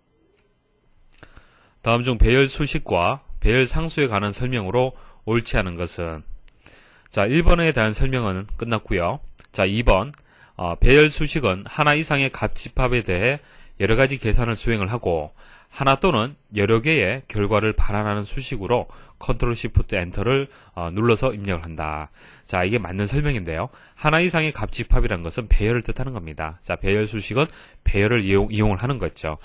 다음 중 배열 수식과 배열 상수에 관한 설명으로 옳지 않은 것은 자, 1번에 대한 설명은 끝났고요. 자, 2번 배열 수식은 하나 이상의 값 집합에 대해 여러 가지 계산을 수행을 하고 하나 또는 여러 개의 결과를 반환하는 수식으로 컨트롤 시프트 엔터를 눌러서 입력을 한다. 자, 이게 맞는 설명인데요. 하나 이상의 값 집합이라는 것은 배열을 뜻하는 겁니다. 자, 배열 수식은 배열을 이용을 하는 거죠.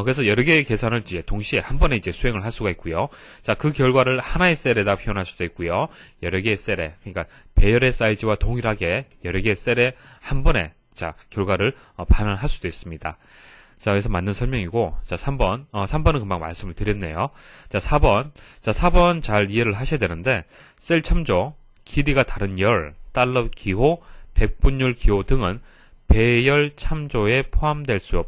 그래서 여러 개의 계산을 동시에 한 번에 수행을 할 수가 있고요. 자, 그 결과를 하나의 셀에다 표현할 수도 있고요. 여러 개의 셀에, 그러니까 배열의 사이즈와 동일하게 여러 개의 셀에 한 번에 자, 결과를 반환할 수도 있습니다. 자, 그래서 맞는 설명이고, 자, 3번은 금방 말씀을 드렸네요. 자, 4번 잘 이해를 하셔야 되는데, 셀 참조, 길이가 다른 열, 달러 기호, 백분율 기호 등은 배열 참조에 포함될 수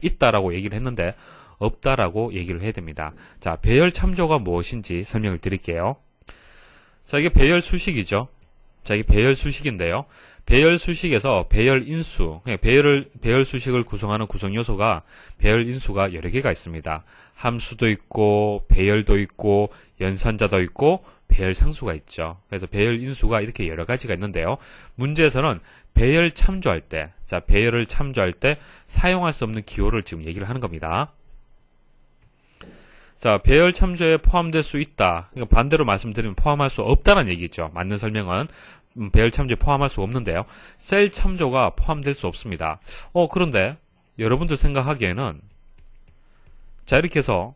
있다라고 얘기를 했는데, 없다라고 얘기를 해야 됩니다. 자, 배열 참조가 무엇인지 설명을 드릴게요. 자, 이게 배열 수식이죠. 자, 이게 배열 수식인데요. 배열 수식에서 배열 인수, 배열 수식을 구성하는 구성 요소가 배열 인수가 여러 개가 있습니다. 함수도 있고, 배열도 있고, 연산자도 있고, 배열 상수가 있죠. 그래서 배열 인수가 이렇게 여러 가지가 있는데요. 문제에서는 배열 참조할 때, 자, 배열을 참조할 때 사용할 수 없는 기호를 지금 얘기를 하는 겁니다. 자, 배열 참조에 포함될 수 있다. 그러니까 반대로 말씀드리면 포함할 수 없다는 얘기죠. 맞는 설명은 배열 참조에 포함할 수 없는데요. 셀 참조가 포함될 수 없습니다. 그런데 여러분들 생각하기에는 자, 이렇게 해서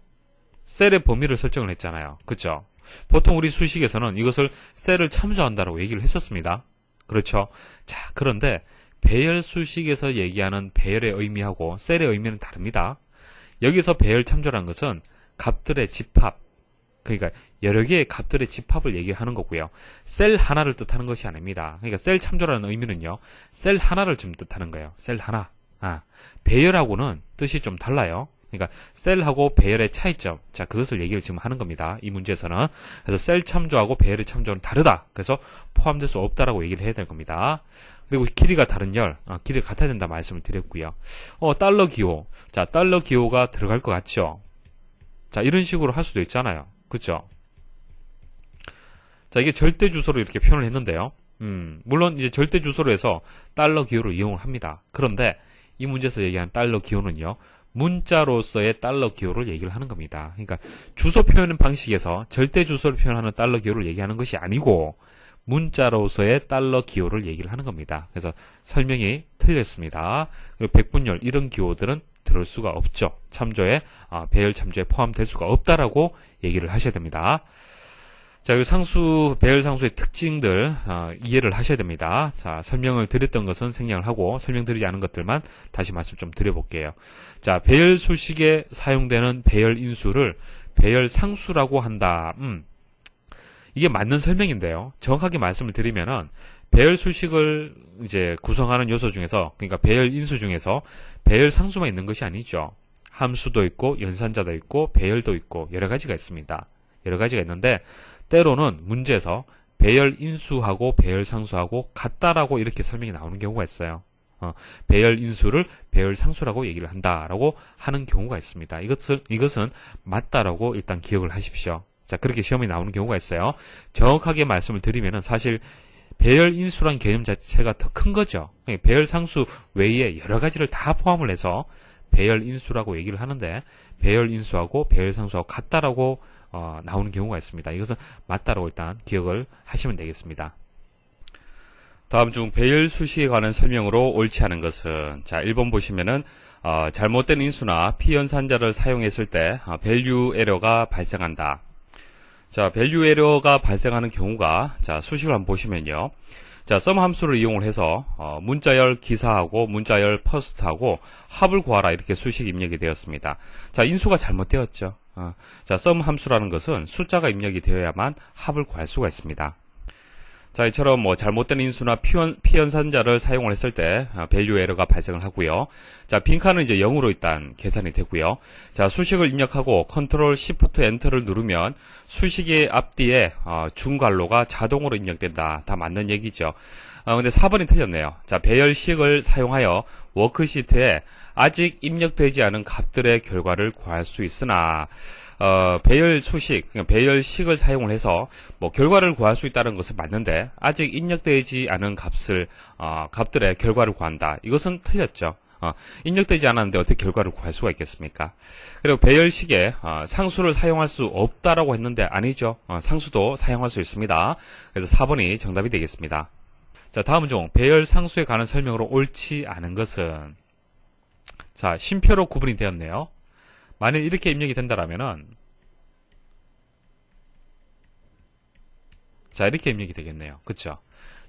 셀의 범위를 설정을 했잖아요. 그렇죠? 보통 우리 수식에서는 이것을 셀을 참조한다라고 얘기를 했었습니다. 그렇죠? 자, 그런데 배열 수식에서 얘기하는 배열의 의미하고 셀의 의미는 다릅니다. 여기서 배열 참조라는 것은 값들의 집합, 그러니까 여러 개의 값들의 집합을 얘기하는 거고요. 셀 하나를 뜻하는 것이 아닙니다. 그러니까 셀 참조라는 의미는요, 셀 하나를 지금 뜻하는 거예요. 셀 하나. 배열하고는 뜻이 좀 달라요. 그러니까 셀하고 배열의 차이점. 자, 그것을 얘기를 지금 하는 겁니다. 이 문제에서는. 그래서 셀 참조하고 배열의 참조는 다르다. 그래서 포함될 수 없다라고 얘기를 해야 될 겁니다. 그리고 길이가 다른 열, 길이가 같아야 된다 말씀을 드렸고요. 달러 기호. 자, 달러 기호가 들어갈 것 같죠? 자, 이런 식으로 할 수도 있잖아요. 그쵸? 자, 이게 절대 주소로 이렇게 표현을 했는데요. 물론 이제 절대 주소로 해서 달러 기호를 이용을 합니다. 그런데 이 문제에서 얘기하는 달러 기호는요, 문자로서의 달러 기호를 얘기를 하는 겁니다. 그러니까 주소 표현 방식에서 절대 주소를 표현하는 달러 기호를 얘기하는 것이 아니고 문자로서의 달러 기호를 얘기를 하는 겁니다. 그래서 설명이 틀렸습니다. 그리고 백분열 이런 기호들은 들을 수가 없죠. 참조에 배열 참조에 포함될 수가 없다라고 얘기를 하셔야 됩니다. 자, 그리고 상수, 배열 상수의 특징들 이해를 하셔야 됩니다. 자, 설명을 드렸던 것은 생략을 하고 설명드리지 않은 것들만 다시 말씀 좀 드려볼게요. 자, 배열 수식에 사용되는 배열 인수를 배열 상수라고 한다. 이게 맞는 설명인데요. 정확하게 말씀을 드리면은 배열 수식을 이제 구성하는 요소 중에서, 그러니까 배열 인수 중에서 배열 상수만 있는 것이 아니죠. 함수도 있고 연산자도 있고 배열도 있고 여러 가지가 있습니다. 여러 가지가 있는데 때로는 문제에서 배열 인수하고 배열 상수하고 같다라고 이렇게 설명이 나오는 경우가 있어요. 배열 인수를 배열 상수라고 얘기를 한다라고 하는 경우가 있습니다. 이것은 맞다라고 일단 기억을 하십시오. 자, 그렇게 시험이 나오는 경우가 있어요. 정확하게 말씀을 드리면은 사실 배열 인수란 개념 자체가 더 큰 거죠. 배열 상수 외에 여러 가지를 다 포함을 해서 배열 인수라고 얘기를 하는데 배열 인수하고 배열 상수하고 같다라고 나오는 경우가 있습니다. 이것은 맞다라고 일단 기억을 하시면 되겠습니다. 다음 중 배열 수식에 관한 설명으로 옳지 않은 것은, 자, 1번 보시면은 잘못된 인수나 피연산자를 사용했을 때 밸류 에러가 발생한다. 자, 밸류 에러가 발생하는 경우가, 자, 수식을 한번 보시면요. 자, sum 함수를 이용을 해서 문자열 기사하고 문자열 퍼스트하고 합을 구하라 이렇게 수식이 입력이 되었습니다. 자, 인수가 잘못되었죠. 자, sum 함수라는 것은 숫자가 입력이 되어야만 합을 구할 수가 있습니다. 자, 이처럼 잘못된 인수나 피연산자를 사용을 했을 때 밸류 에러가 발생을 하고요. 자, 빈칸은 이제 0으로 일단 계산이 되고요. 자, 수식을 입력하고 컨트롤 시프트 엔터를 누르면 수식의 앞뒤에 중괄호가 자동으로 입력된다. 다 맞는 얘기죠. 근데 4번이 틀렸네요. 자, 배열식을 사용하여 워크시트에 아직 입력되지 않은 값들의 결과를 구할 수 있으나 배열 수식, 배열식을 사용을 해서 결과를 구할 수 있다는 것은 맞는데 아직 입력되지 않은 값들의 결과를 구한다. 이것은 틀렸죠. 입력되지 않았는데 어떻게 결과를 구할 수가 있겠습니까? 그리고 배열식에 상수를 사용할 수 없다라고 했는데 아니죠. 상수도 사용할 수 있습니다. 그래서 4번이 정답이 되겠습니다. 자, 다음 중 배열 상수에 관한 설명으로 옳지 않은 것은, 자, 쉼표로 구분이 되었네요. 만일 이렇게 입력이 된다라면은, 자, 이렇게 입력이 되겠네요. 그쵸?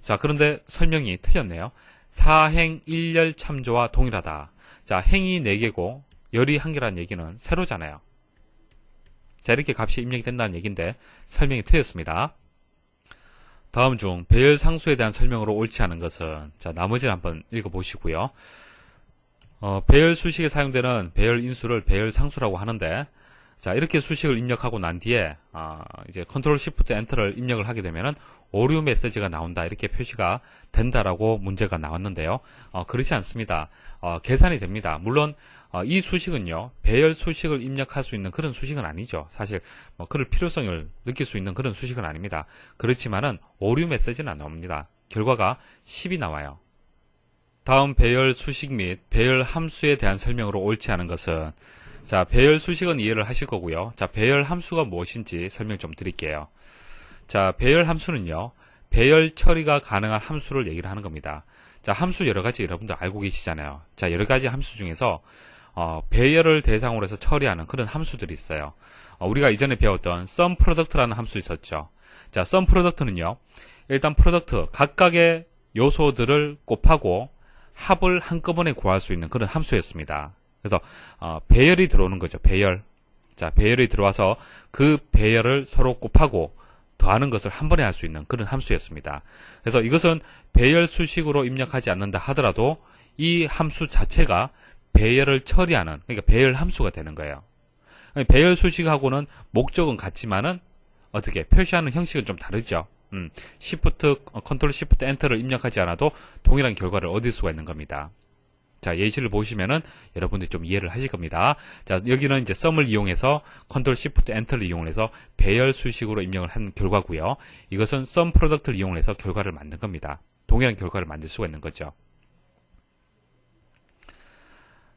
자, 그런데 설명이 틀렸네요. 사행 1열 참조와 동일하다. 자, 행이 4개고 열이 1개라는 얘기는 세로잖아요. 자, 이렇게 값이 입력이 된다는 얘기인데 설명이 틀렸습니다. 다음 중 배열 상수에 대한 설명으로 옳지 않은 것은, 자, 나머지를 한번 읽어보시고요. 배열 수식에 사용되는 배열 인수를 배열 상수라고 하는데, 자, 이렇게 수식을 입력하고 난 뒤에 이제 컨트롤 시프트 엔터를 입력을 하게 되면은 오류 메시지가 나온다 이렇게 표시가 된다라고 문제가 나왔는데요. 그렇지 않습니다. 계산이 됩니다. 물론 이 수식은요, 배열 수식을 입력할 수 있는 그런 수식은 아니죠. 사실 그럴 필요성을 느낄 수 있는 그런 수식은 아닙니다. 그렇지만은 오류 메시지는 안 나옵니다. 결과가 10이 나와요. 다음 배열 수식 및 배열 함수에 대한 설명으로 옳지 않은 것은, 자, 배열 수식은 이해를 하실 거고요. 자, 배열 함수가 무엇인지 설명 좀 드릴게요. 자, 배열 함수는요, 배열 처리가 가능한 함수를 얘기를 하는 겁니다. 자, 함수 여러 가지 여러분들 알고 계시잖아요. 자, 여러 가지 함수 중에서 배열을 대상으로 해서 처리하는 그런 함수들이 있어요. 우리가 이전에 배웠던 sum product라는 함수 있었죠. 자, sum product는요, 일단 프로덕트 각각의 요소들을 곱하고 합을 한꺼번에 구할 수 있는 그런 함수였습니다. 그래서 배열이 들어오는 거죠. 배열. 자, 배열이 들어와서 그 배열을 서로 곱하고 더하는 것을 한 번에 할 수 있는 그런 함수였습니다. 그래서 이것은 배열 수식으로 입력하지 않는다 하더라도 이 함수 자체가 배열을 처리하는, 그러니까 배열 함수가 되는 거예요. 배열 수식하고는 목적은 같지만은 어떻게 표시하는 형식은 좀 다르죠. 컨트롤 시프트 엔터를 입력하지 않아도 동일한 결과를 얻을 수가 있는 겁니다. 자, 예시를 보시면은 여러분들이 좀 이해를 하실 겁니다. 자, 여기는 이제 썸을 이용해서 컨트롤 시프트 엔터를 이용해서 배열 수식으로 입력을 한 결과고요. 이것은 썸 프로덕트를 이용해서 결과를 만든 겁니다. 동일한 결과를 만들 수가 있는 거죠.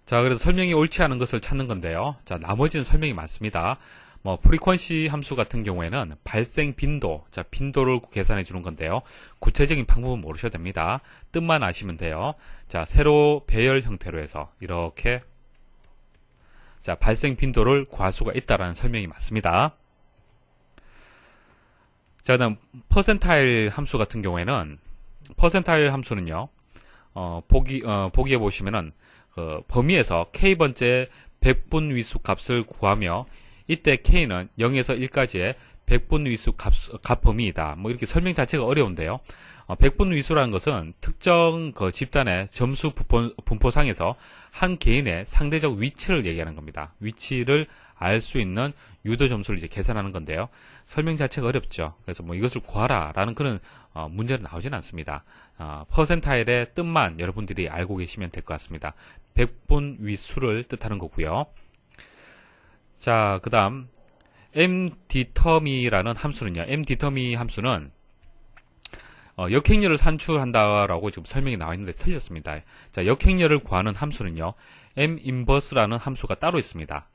자, 그래서 설명이 옳지 않은 것을 찾는 건데요. 자, 나머지는 설명이 많습니다. 프리퀀시 함수 같은 경우에는 발생 빈도, 자, 빈도를 계산해 주는 건데요. 구체적인 방법은 모르셔도 됩니다. 뜻만 아시면 돼요. 자, 세로 배열 형태로 해서 이렇게, 자, 발생 빈도를 구할 수가 있다라는 설명이 맞습니다. 자, 그다음 퍼센타일 함수 같은 경우에는, 퍼센타일 함수는요, 보기에 보시면은, 범위에서 k번째 백분위수 값을 구하며 이때 k는 0에서 1까지의 백분위수 값 범위이다. 이렇게 설명 자체가 어려운데요. 백분위수라는 것은 특정 집단의 점수 분포상에서 한 개인의 상대적 위치를 얘기하는 겁니다. 위치를 알 수 있는 유도 점수를 이제 계산하는 건데요. 설명 자체가 어렵죠. 그래서 이것을 구하라 라는 그런 문제는 나오진 않습니다. 퍼센타일의 뜻만 여러분들이 알고 계시면 될 것 같습니다. 백분위수를 뜻하는 거고요. 자, 그 다음 mdeterm이라는 함수는요. mdeterm 함수는 역행렬을 산출한다라고 지금 설명이 나와 있는데 틀렸습니다. 자, 역행렬을 구하는 함수는요. minverse라는 함수가 따로 있습니다.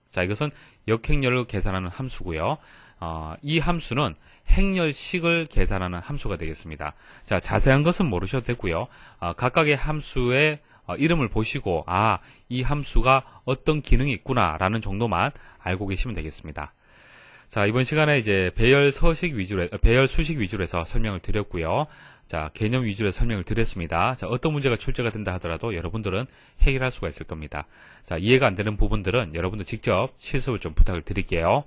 자, 이것은 역행렬을 계산하는 함수고요. 이 함수는 행렬식을 계산하는 함수가 되겠습니다. 자, 자세한 것은 모르셔도 되고요. 각각의 함수의 이름을 보시고 이 함수가 어떤 기능이 있구나 라는 정도만 알고 계시면 되겠습니다. 자, 이번 시간에 이제 배열 수식 위주로 해서 설명을 드렸고요. 자, 개념 위주로 설명을 드렸습니다. 자, 어떤 문제가 출제가 된다 하더라도 여러분들은 해결할 수가 있을 겁니다. 자, 이해가 안 되는 부분들은 여러분들 직접 실습을 좀 부탁을 드릴게요.